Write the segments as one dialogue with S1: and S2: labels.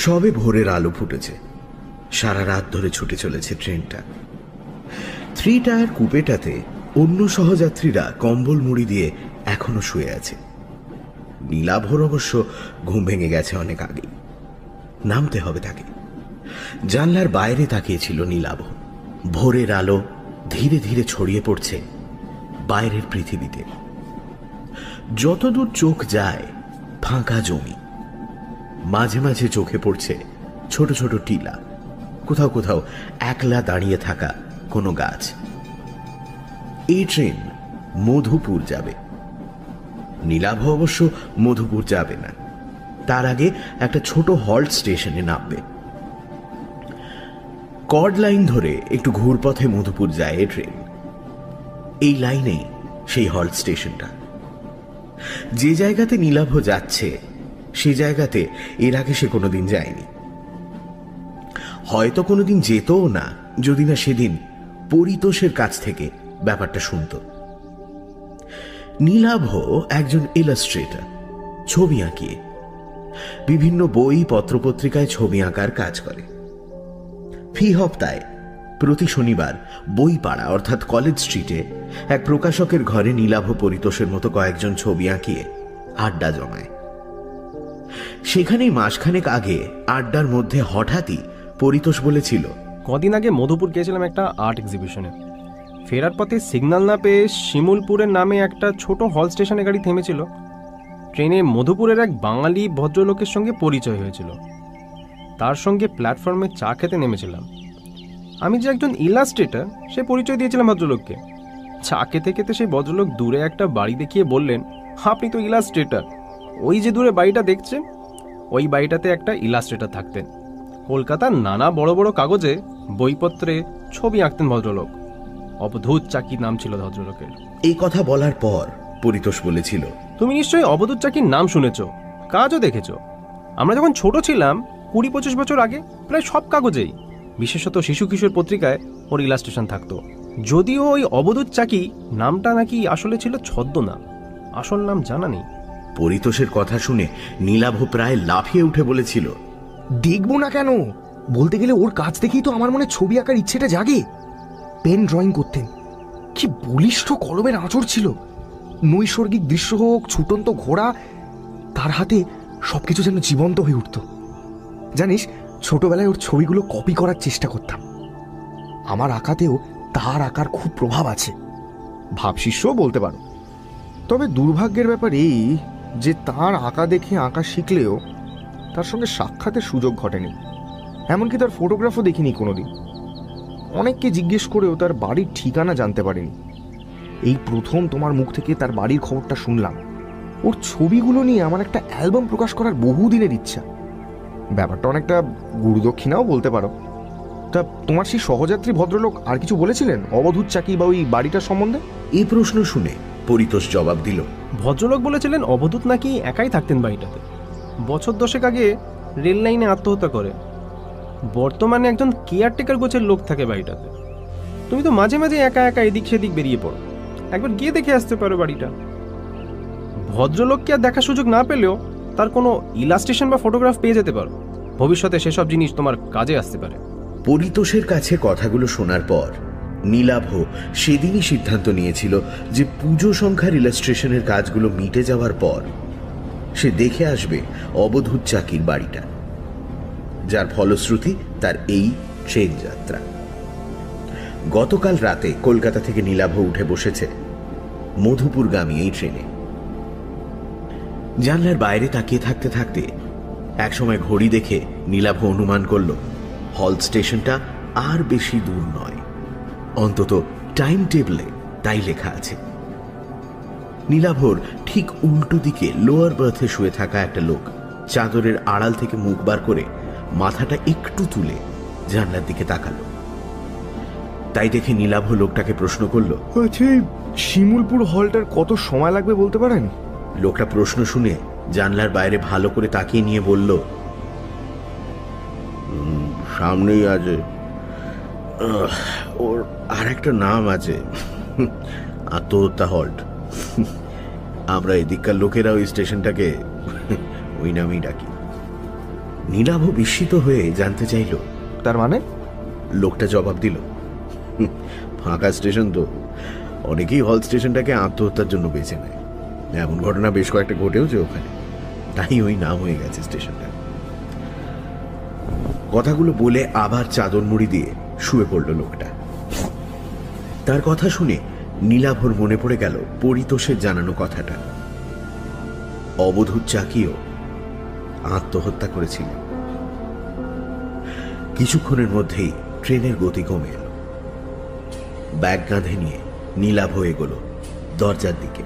S1: সবে ভোরের আলো ফুটেছে। সারা রাত ধরে ছুটে চলেছে ট্রেনটা। 3 টায়ার কুপেটাতে অন্য সহযাত্রীরা কম্বল মুড়ি দিয়ে এখনো শুয়ে আছে। নীলাভর অবশ্য ঘুম ভেঙে গেছে অনেক আগে। নামতে হবে তাকে। জানলার বাইরে তাকিয়েছিল নীলাভ। ভোরের আলো ধীরে ধীরে ছড়িয়ে পড়ছে বাইরের পৃথিবীতে। যতদূর চোখ যায় ফাঁকা জমি, মাঝে মাঝে চোখে পড়ছে ছোট ছোট টিলা, কোথাও কোথাও একলা দাঁড়িয়ে থাকা কোনো গাছ। এই ট্রেন মধুপুর যাবে। নীলাভ অবশ্য মধুপুর যাবে না, তার আগে একটা ছোট হল্ট স্টেশনে নামবে। কর্ড লাইন ধরে একটু ঘুরপথে মধুপুর যায় এই ট্রেন। এই লাইনেই সেই হল্ট স্টেশনটা। যে জায়গাতে নীলাভ যাচ্ছে সে জায়গাতে এর আগে সে কোনোদিন যায়নি, হয়তো কোনোদিন যেতও না যদি না সেদিন পরিতোষের কাছ থেকে ব্যাপারটা শুনত। নীলাভ একজন ইলাস্ট্রেটর, ছবি আঁকিয়ে বিভিন্ন বই পত্রপত্রিকায় ছবি আঁকার কাজ করে। ফি হপ্তায় প্রতি শনিবার বই পাড়া অর্থাৎ কলেজ স্ট্রিটে এক প্রকাশকের ঘরে নীলাভ পরিতোষের মতো কয়েকজন ছবি আঁকিয়ে আড্ডা জমায়। সেখানেই মাসখানেক আগে আড্ডার মধ্যে হঠাৎই পরিতোষ বলেছিল,
S2: কদিন আগে মধুপুর গিয়েছিলাম একটা আর্ট এক্সিবিশনে। ফেরার পথে সিগন্যাল না পেয়ে শিমুলপুরের নামে একটা ছোট হল স্টেশনে গাড়ি থেমেছিল। ট্রেনে মধুপুরের এক বাঙালি ভদ্রলোকের সঙ্গে পরিচয় হয়েছিল। তার সঙ্গে প্ল্যাটফর্মে চা খেতে নেমেছিলাম। আমি যে একজন ইলাস্ট্রেটর সে পরিচয় দিয়েছিলাম ভদ্রলোককে। চা খেতে খেতে সেই ভদ্রলোক দূরে একটা বাড়ি দেখিয়ে বললেন, আপনি তো ইলাস্ট্রেটর, ওই যে দূরে বাড়িটা দেখছেন ওই বাড়িটাতে একটা ইলাস্ট্রেটর থাকতেন। কলকাতার নানা বড় বড় কাগজে বইপত্রে ছবি আঁকতেন ভদ্রলোক। অবধূত চাকি নাম ছিল ভদ্রলোকের।
S1: এই কথা বলার পর পরিতোষ বলেছিল,
S2: তুমি নিশ্চয়ই অবধূত চাকির নাম শুনেছ, কাজও দেখেছ। আমরা যখন ছোট ছিলাম 20-25 বছর আগে প্রায় সব কাগজেই, বিশেষত শিশু কিশোর পত্রিকায় ওর ইলাস্ট্রেশন থাকতো। যদিও ওই অবধূত চাকি নামটা নাকি আসলে ছিল ছদ্মনাম, আসল নাম জানা নেই।
S1: পরিতোষের কথা শুনে নীলাভ প্রায় লাফিয়ে উঠে বলেছিল,
S3: দেখবো না কেন, বলতে গেলে ওর কাজ দেখেই তো আমার মনে ছবি আঁকার ইচ্ছেটা জাগে। পেন ড্রয়িং করতেন, কি বলিষ্ঠ কলমের আঁচড় ছিল। নৈসর্গিক দৃশ্য হোক, ছুটন্ত ঘোড়া, তার হাতে সবকিছু যেন জীবন্ত হয়ে উঠত। জানিস, ছোটবেলায় ওর ছবিগুলো কপি করার চেষ্টা করতাম। আমার আঁকাতেও তার আঁকার খুব প্রভাব আছে, ভাবশিষ্যও বলতে পারো। তবে দুর্ভাগ্যের ব্যাপার এই যে তার আঁকা দেখে আঁকা শিখলেও তার সঙ্গে সাক্ষাতের সুযোগ ঘটেনি। এমনকি তার ফটোগ্রাফও দেখিনি কোনোদিন। অনেককে জিজ্ঞেস করেও তার বাড়ির ঠিকানা জানতে পারিনি। এই প্রথম তোমার মুখ থেকে তার বাড়ির খবরটা শুনলাম। ওর ছবিগুলো নিয়ে আমার একটা অ্যালবাম প্রকাশ করার বহুদিনের ইচ্ছা। ব্যাপারটা অনেকটা গুরুদক্ষিণাও বলতে পারো। তা তোমার সেই সহযাত্রী ভদ্রলোক আর কিছু বলেছিলেন অবধূত চাকি বা ওই বাড়িটার সম্বন্ধে?
S1: এই প্রশ্ন শুনে পরিতোষ জবাব দিল,
S2: ভদ্রলোক বলেছিলেন অবধূত নাকি একাই থাকতেন বাড়িটাতে। বছর 10 আগে রেল লাইনে আত্মহত্যা করে। বর্তমানে একজন কেয়ারটেকার গোছের লোক থাকে বাড়িটাতে। তুমি তো মাঝে মাঝে একা একা এদিক সেদিক বেরিয়ে পড়ো, একবার গিয়ে দেখে আসতে পারো বাড়িটা। ভদ্রলোককে আর দেখার সুযোগ না পেলেও তার কোনো ইলাস্ট্রেশন বা ফটোগ্রাফ পেয়ে যেতে পারো। ভবিষ্যতে সেসব জিনিস তোমার কাজে আসতে পারে।
S1: পরিতোষের কাছে কথাগুলো শোনার পর নীলাভ সেদিনই সিদ্ধান্ত নিয়েছিল যে পুজো সংখ্যার ইলাস্ট্রেশনের কাজগুলো মিটে যাওয়ার পর সে দেখে আসবে অবধূত চাকির বাড়িটা, যার ফলশ্রুতি তার এই ট্রেন যাত্রা। গতকাল রাতে কলকাতা থেকে নীলাভ উঠে বসেছে মধুপুরগামী এই ট্রেনে। জানলার বাইরে তাকিয়ে থাকতে থাকতে একসময় ঘড়ি দেখে নীলাভ অনুমান করল হল স্টেশনটা আর বেশি দূর নয়, অন্তত টাইম টেবিলে তাই লেখা আছে। নীলাভর ঠিক উল্টো দিকে লোয়ার বার্থে শুয়ে থাকা একটা লোক চাদরের আড়াল থেকে মুখ বার করে মাথাটা একটু তুলে জানলার দিকে তাকালো। তাই দেখে নীলাভ লোকটাকে প্রশ্ন করলো,
S3: আচ্ছা, শিমুলপুর হলটার কত সময় লাগবে বলতে পারেন?
S1: লোকটা প্রশ্ন শুনে জানলার বাইরে ভালো করে তাকিয়ে নিয়ে বলল, সামনেই আছে, ওর আর একটা নাম আছে, আত্মহত্যা হল্ট। আমরা এদিককার লোকেরা ওই স্টেশনটাকে ওই নামেই ডাকি। নীলাভ বিস্মিত হয়ে জানতে চাইল,
S3: তার মানে?
S1: লোকটা জবাব দিল, ফাঁকা স্টেশন তো, অনেকেই হল স্টেশনটাকে আত্মহত্যার জন্য বেছে নেয়। এমন ঘটনা বেশ কয়েকটা ঘটেওছে ওখানে, তাই ওই নাম হয়ে গেছে স্টেশনটা। কথাগুলো বলে আবার চাদর মুড়ি দিয়ে শুয়ে পড়ল লোকটা। তার কথা শুনে নীলাভর মনে পড়ে গেল পরিতোষের জানানো কথাটা। অবধূত চাকিও আত্মহত্যা করেছিল। কিছুক্ষণের মধ্যেই ট্রেনের গতি কমে এলো। ব্যাগ কাঁধে নিয়ে নীলাভ এগোল দরজার দিকে।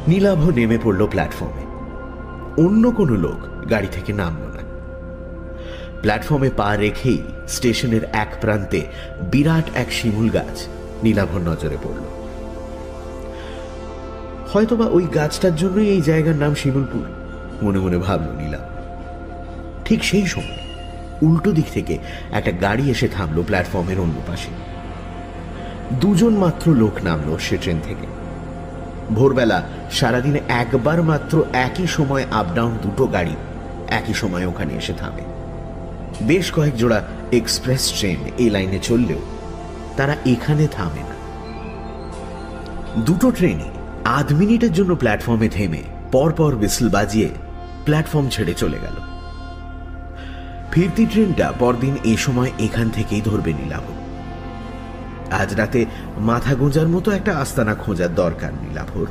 S1: নীলাভ নেমে পড়ল প্ল্যাটফর্মে। অন্য কোনো লোক গাড়ি থেকে নামল না। প্ল্যাটফর্মে পা রেখেই স্টেশনের এক প্রান্তে বিরাট এক শিমুল গাছ নীলাভর নজরে পড়ল। হয়তোবা ওই গাছটার জন্যই এই জায়গার নাম শিমুলপুর, মনে মনে ভাবল নীলাভ। ঠিক সেই সময় উল্টো দিক থেকে একটা গাড়ি এসে থামলো প্ল্যাটফর্মের অন্য পাশে। দুজন মাত্র লোক নামলো সে ট্রেন থেকে। ভোরবেলা সারাদিনে একবার মাত্র একই সময় আপ ডাউন দুটো গাড়ি একই সময় ওখানে এসে থামে। বেশ কয়েক জোড়া এক্সপ্রেস ট্রেন এই লাইনে চললেও তারা এখানে থামে না। দুটো ট্রেনই আধ মিনিটের জন্য প্ল্যাটফর্মে থেমে পরপর হুইসল বাজিয়ে প্ল্যাটফর্ম ছেড়ে চলে গেল। ফিরতি ট্রেনটা পরদিন এ সময় এখান থেকেই ধরবে নীলাভ। আজ রাতে মাথা গোঁজার মতো একটা আস্তানা খোঁজার দরকার নীলাভর।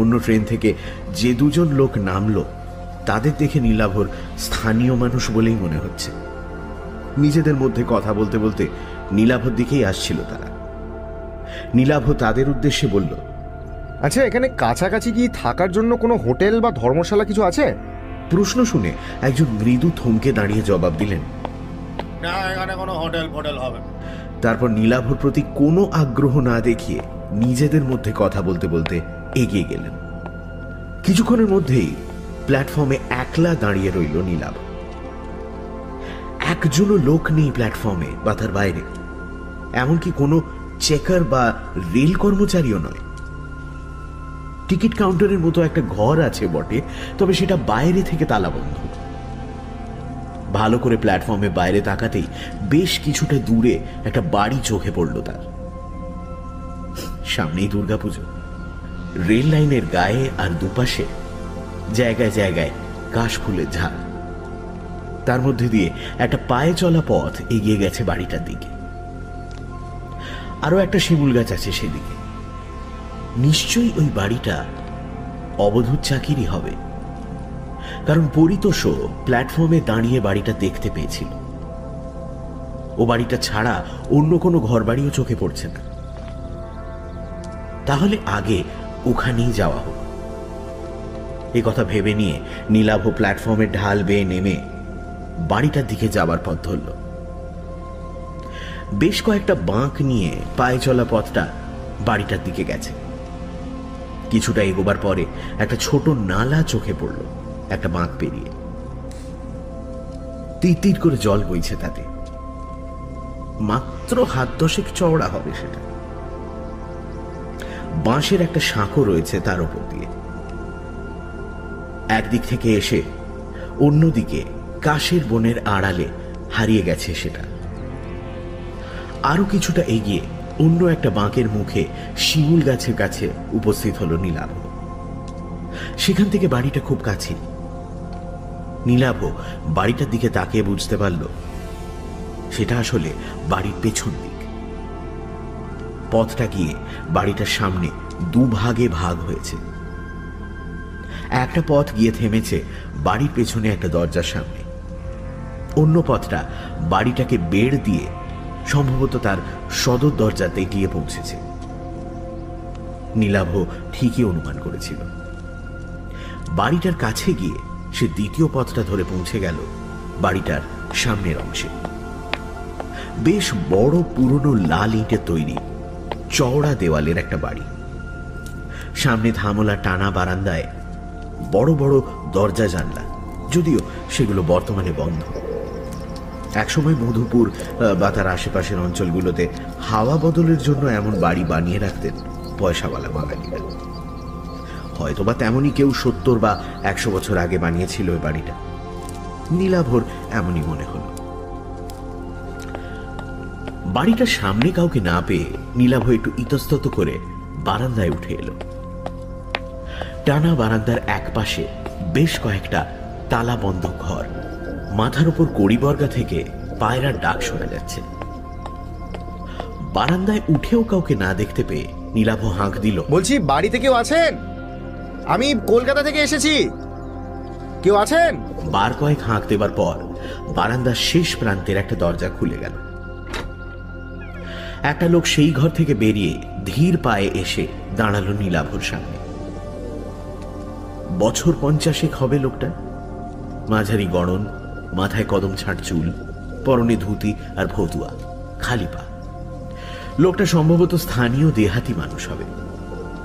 S1: অন্য ট্রেন থেকে যে দুজন লোক নামলো তাদের দেখে নীলাভর স্থানীয় মানুষ বলেই মনে হচ্ছে। নিজেদের মধ্যে কথা বলতে বলতে নীলাভর দিকেই আসছিল তারা। নীলাভ তাদের উদ্দেশ্যে বলল,
S3: আচ্ছা, এখানে কাছাকাছি কি থাকার জন্য কোনো হোটেল বা ধর্মশালা কিছু আছে?
S1: প্রশ্ন শুনে একজন মৃদু থমকে দাঁড়িয়ে জবাব দিলেন,
S4: না, এখানে কোনো হোটেল ফোটেল হবে না।
S1: তারপর নীলাভর প্রতি কোনো আগ্রহ না দেখিয়ে নিজেদের মধ্যে কথা বলতে বলতে এগিয়ে গেলেন। কিছুক্ষণের মধ্যেই প্ল্যাটফর্মে একলা দাঁড়িয়ে রইল নীলাভ। একজনও লোক নেই প্ল্যাটফর্মে বা তার বাইরে, এমনকি কোনো চেকার বা রেল কর্মচারীও নয়। টিকিট কাউন্টারের মতো একটা ঘর আছে বটে, তবে সেটা বাইরে থেকে তালাবন্ধ। ভালো করে প্ল্যাটফর্মে বাইরে তাকাতেই বেশ কিছুটা দূরে একটা বাড়ি চোখে পড়ল তার। সামনেই দুর্গাপুজো। রেল লাইনের গায়ে আর দুপাশে জায়গায় জায়গায় কাশফুলের ঝাড়। তার মধ্যে দিয়ে একটা পায়ে চলা পথ এগিয়ে গেছে বাড়িটার দিকে। আরো একটা শিমুল গাছ আছে সেদিকে। নিশ্চয়ই ওই বাড়িটা অবধূত চাকিরই হবে, কারণ পরিতোষও প্ল্যাটফর্মে দাঁড়িয়ে বাড়িটা দেখতে পেয়েছিল। ও বাড়িটা ছাড়া অন্য কোনো ঘর বাড়িও চোখে পড়ছে না। তাহলে আগে ওখানেই যাওয়া হোক। এ কথা ভেবে নিয়ে নীলাভ প্ল্যাটফর্মের ঢাল বেয়ে নেমে বাড়িটার দিকে যাবার পথ ধরল। বেশ কয়েকটা বাঁক নিয়ে পায়ে চলা পথটা বাড়িটার দিকে গেছে। কিছুটা এগোবার পরে একটা ছোট নালা চোখে পড়ল একটা বাঁক পেরিয়ে। তির করে জল বইছে তাতে। মাত্র হাত দশেক চওড়া হবে সেটা। বাঁশের একটা সাঁকো রয়েছে তার উপর দিয়ে। একদিক থেকে এসে অন্যদিকে কাশের বনের আড়ালে হারিয়ে গেছে সেটা। আরো কিছুটা এগিয়ে অন্য একটা বাঁকের মুখে শিমুল গাছের কাছে উপস্থিত হলো নীলাভ। সেখান থেকে বাড়িটা খুব কাছে। নীলাভ বাড়িটার দিকে তাকিয়ে বুঝতে পারল সেটা আসলে বাড়ির পেছন দিক। পথটা গিয়ে বাড়িটার সামনে দুভাগে ভাগ হয়েছে। একটা পথ গিয়ে থেমেছে বাড়ির পেছনে একটা দরজার সামনে। অন্য পথটা বাড়িটাকে বেড় দিয়ে সম্ভবত তার সদর দরজাতে গিয়ে পৌঁছেছে। নীলাভ ঠিকই অনুমান করেছিল। বাড়িটার কাছে গিয়ে সে দ্বিতীয় পথটা ধরে পৌঁছে গেল বাড়িটার সামনের অংশে। বেশ বড় পুরনো লাল ইটের তৈরি চওড়া দেওয়ালের একটা বাড়ি। সামনে ধামলা টানা বারান্দায় বড় বড় দরজা জানলা, যদিও সেগুলো বর্তমানে বন্ধ। একসময় মধুপুর বা তার আশেপাশের অঞ্চলগুলোতে হাওয়া বদলের জন্য এমন বাড়ি বানিয়ে রাখতেন পয়সাওয়ালা বাঙালিরা। হয়তোবা তেমনই কেউ 70 বা 100 বছর আগে বানিয়েছিল ওই বাড়িটা। নীলাভর এমনই মনে হলো। বাড়িটার সামনে কাউকে না পেয়ে নীলাভ একটু ইতস্তত করে বারান্দায় উঠে এলো। টানা বারান্দার এক পাশে বেশ কয়েকটা তালা বন্ধ ঘর, মাথার উপর কড়িবর্গা থেকে পায়রার ডাক শোনা যাচ্ছে। বারান্দায় উঠেও কাউকে না দেখতে পেয়ে নীলাভ হাঁক দিল,
S3: বলছি বাড়িতে কেউ আছেন? আমি কলকাতা থেকে এসেছি, কেউ আছেন?
S1: বার কয়েক হাঁক দেবার পর বারান্দার শেষ প্রান্তের একটা দরজা খুলে গেল। একটা লোক সেই ঘর থেকে বেরিয়ে ধীর পায়ে এসে দাঁড়ালো নীলাভর সামনে। বছর 50 হবে লোকটা। মাঝারি গড়ন, মাথায় কদম ছাঁট চুল, পরনে ধুতি আর ভতুয়া, খালি পা। লোকটা সম্ভবত স্থানীয় দেহাতি মানুষ হবে।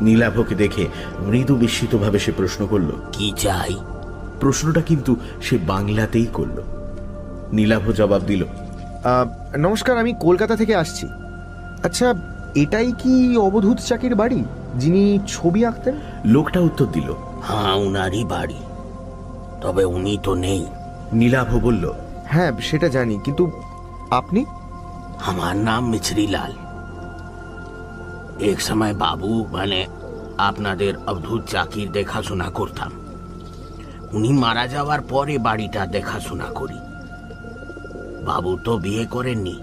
S1: নীলাভকে দেখে মৃদু বিস্মিতভাবে সে প্রশ্ন করল,
S5: কি চাই?
S1: প্রশ্নটা কিন্তু সে বাংলাতেই করল। নীলাভ জবাব দিল,
S3: নমস্কার, আমি কলকাতা থেকে আসছি। আচ্ছা, এটাই কি অবধূত চাকির বাড়ি, যিনি ছবি আঁকতেন?
S1: লোকটা উত্তর দিল,
S5: হ্যাঁ, উনারই বাড়ি, তবে উনি তো নেই।
S1: নীলাভ বলল,
S3: হ্যাঁ সেটা জানি, কিন্তু আপনি?
S5: আমার নাম মিছরিলাল। এক সময় বাবু মানে আপনাদের অবধূত চাকির দেখাশোনা করতাম। উনি মারা যাওয়ার পরে বাড়িটা দেখাশোনা করি। বাবু তো বিয়ে করেননি,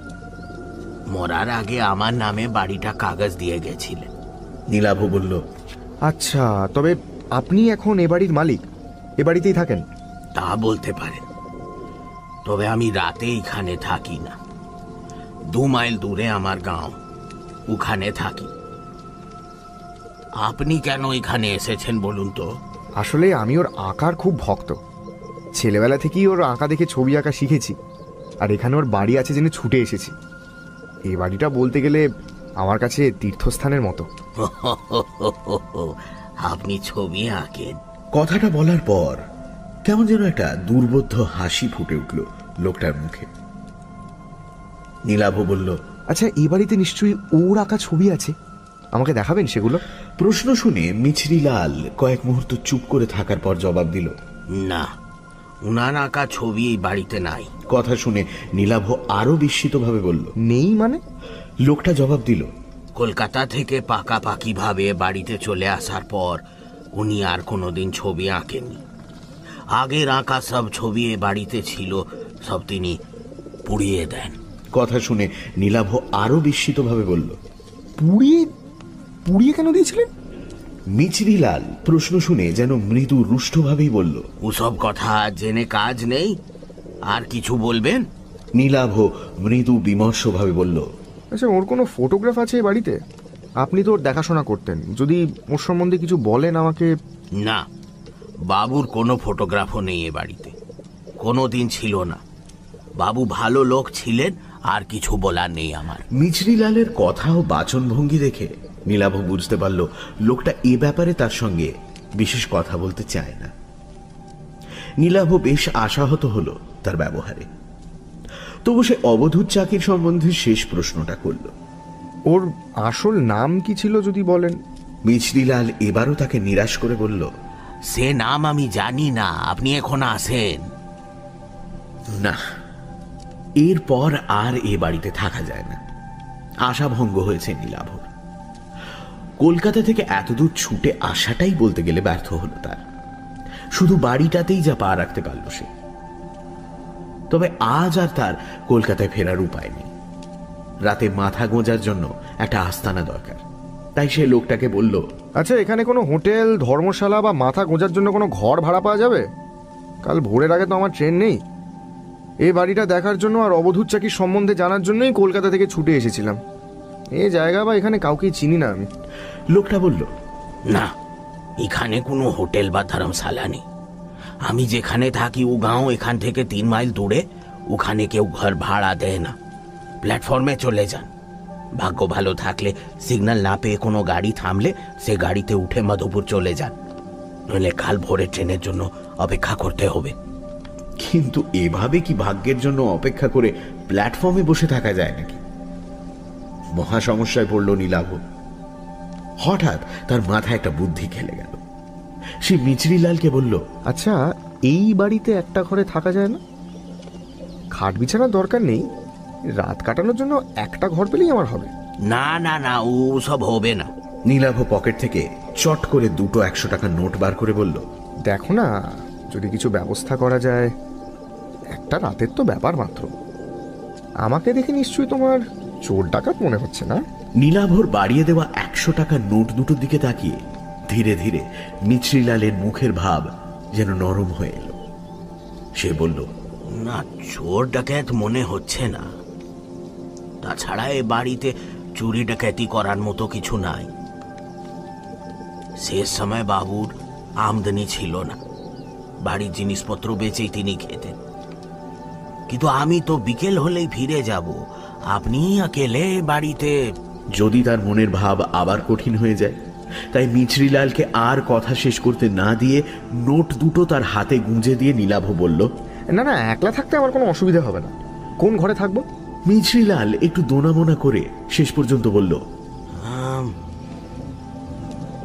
S5: মরার আগে আমার নামে বাড়িটা কাগজ দিয়ে গেছিলেন।
S1: নীলাভ বলল,
S3: আচ্ছা, তবে আপনি এখন এ বাড়ির মালিক, এ বাড়িতেই থাকেন?
S5: তা বলতে পারেন, তবে আমি রাতে এখানে থাকি না। 2 মাইল দূরে আমার গাঁও, ওখানে থাকি। আপনি কেন এখানে এসেছেন বলুন তো?
S3: আসলে আমি ওর আঁকার খুব ভক্ত। ছেলেবেলা থেকেই ওর আঁকা দেখে ছবি আঁকা শিখেছি, আর এখানে ওর বাড়ি আছে জেনে ছুটে এসেছি। এই বাড়িটা বলতে গেলে আমার কাছে তীর্থস্থানের মতো।
S5: আপনি ছবি আঁকেন?
S1: কথাটা বলার পর কেমন যেন একটা দুর্বোধ্য হাসি ফুটে উঠল লোকটার মুখে। নীলাভ বলল,
S3: আচ্ছা, এই বাড়িতে নিশ্চয়ই ওর আঁকা ছবি আছে, আমাকে দেখাবেন সেগুলো?
S1: প্রশ্ন শুনে মিছরিলাল কয়েক মুহূর্ত চুপ করে থাকার পর জবাব দিল,
S5: না, উনার আঁকা ছবি এই বাড়িতে নাই।
S1: কথা শুনে নীলাভ আরো বিস্মিতভাবে বলল,
S3: নেই মানে?
S1: লোকটা জবাব দিল,
S5: কলকাতা থেকে পাকাপাকি ভাবে বাড়িতে চলে আসার পর উনি আর কোনোদিন ছবি আঁকেননি। আগের আঁকা সব ছবি এ বাড়িতে ছিল, সব তিনি পুড়িয়ে দেন।
S1: কথা শুনে নীলাভ আরো বিস্মিতভাবে বলল,
S3: পুড়িয়ে? পুড়িয়ে কেন দিয়েছিলেন?
S1: মিছরিলাল প্রশ্ন শুনে যেন মৃদু রুষ্টভাবেই বলল,
S5: ওসব কথা জেনে কাজ নেই, আর কিছু বলবেন?
S1: নীলাভ মৃদু বিমর্ষভাবে বলল,
S3: আচ্ছা, ওর কোনো ফটোগ্রাফ আছে এই বাড়িতে? আপনি তো ওর দেখাশোনা করতেন, যদি ওর সম্বন্ধে কিছু বলেন আমাকে।
S5: না, বাবুর কোনো ফটোগ্রাফও নেই এ বাড়িতে, কোনো দিন ছিল না। বাবু ভালো লোক ছিলেন, আর কিছু বলার নেই আমার।
S1: মিছরিলালের কথা ও বাচনভঙ্গি দেখে নীলাভ বুঝতে পারল লোকটা এ ব্যাপারে তার সঙ্গে বিশেষ কথা বলতে চায় না। নীলাভ বেশ আশাহত হল তার ব্যবহারে। তবু সে অবধূত চাকির সম্বন্ধে শেষ প্রশ্নটা করল,
S3: ওর আসল নাম কি ছিল যদি বলেন?
S1: মিছরিলাল এবারও তাকে নিরাশ করে বলল,
S5: সে নাম আমি জানি না, আপনি এখন আসেন।
S1: না, এরপর আর এ বাড়িতে থাকা যায় না। আশাভঙ্গ হয়েছে নীলাভর। কলকাতা থেকে এতদূর ছুটে আসাটাই বলতে গেলে ব্যর্থ হলো তার। শুধু বাড়িটাতেই যা পা রাখতে পারল সে। তবে আজ আর তার কলকাতায় ফেরার উপায় নেই। রাতে মাথা গোঁজার জন্য একটা আস্তানা দরকার। তাই সে লোকটাকে বলল,
S3: আচ্ছা, এখানে কোনো হোটেল, ধর্মশালা বা মাথা গোঁজার জন্য কোনো ঘর ভাড়া পাওয়া যাবে? কাল ভোরের আগে তো আমার ট্রেন নেই। এই বাড়িটা দেখার জন্য আর অবধূত চাকির সম্বন্ধে জানার জন্যই কলকাতা থেকে ছুটে এসেছিলাম। এই জায়গা বা এখানে কাউকেই চিনি না আমি।
S1: লোকটা বলল,
S5: না, এখানে কোনো হোটেল বা ধর্মশালা নেই। আমি যেখানে থাকি ও গাঁও এখান থেকে 3 মাইল দূরে, ওখানে কেউ ঘর ভাড়া দেয় না। প্ল্যাটফর্মে চলে যান। ভাগ্য ভালো থাকলে সিগন্যাল না পেয়ে কোনো গাড়ি থামলে সে গাড়িতে উঠে মধুপুর চলে যান, নইলে কাল ভোরে ট্রেনের জন্য অপেক্ষা করতে হবে।
S1: কিন্তু এভাবে কি ভাগ্যের জন্য অপেক্ষা করে প্ল্যাটফর্মে বসে থাকা যায় নাকি? মহা সমস্যায় পড়ল নীলাভ। হঠাৎ তার মাথায় একটা বুদ্ধি খেলে গেল। সে মিচরিলালকে বলল,
S3: আচ্ছা, এই বাড়িতে একটা ঘরে থাকা যায় না? খাট বিছানার দরকার নেই, রাত কাটানোর জন্য একটা ঘর পেলেই আমার হবে।
S5: না না না, ও সব হবে না।
S1: নীলাভ পকেট থেকে চট করে দুটো 100 টাকার নোট বার করে বলল,
S3: দেখো না, যদি কিছু ব্যবস্থা করা যায়। একটা রাতের তো ব্যাপার মাত্র। আমাকে দেখে নিশ্চয়ই তোমার চোর ডাকাত মনে হচ্ছে না?
S1: নীলাভর বাড়িয়ে দেওয়া 100 টাকার নোট দুটোর দিকে তাকিয়ে ধীরে ধীরে মিছরিলালের মুখের ভাব যেন নরম হয়ে এলো। সে বলল,
S5: না, চোর ডাকাত মনে হচ্ছে না। তাছাড়া এ বাড়িতে চুরি ডাকাতি করার মতো কিছু নাই। শেষ সময় বাবুর আমদানি ছিল না, বাড়ির জিনিসপত্র বেচেই তিনি খেতেন। কিন্তু আমি তো বিকেল হলেই ফিরে যাব, আপনি একেলে বাড়িতে।
S1: যদি তার মনের ভাব আবার কঠিন হয়ে যায়, তাই মিছরিলালকে আর কথা শেষ করতে না দিয়ে নোট দুটো তার হাতে গুঁজে দিয়ে নীলাভ বলল,
S3: না না, একলা থাকতে আমার কোনো অসুবিধা হবে না। কোন ঘরে থাকবো?
S1: মিছরিলাল একটু দোনামোনা করে শেষ পর্যন্ত বলল,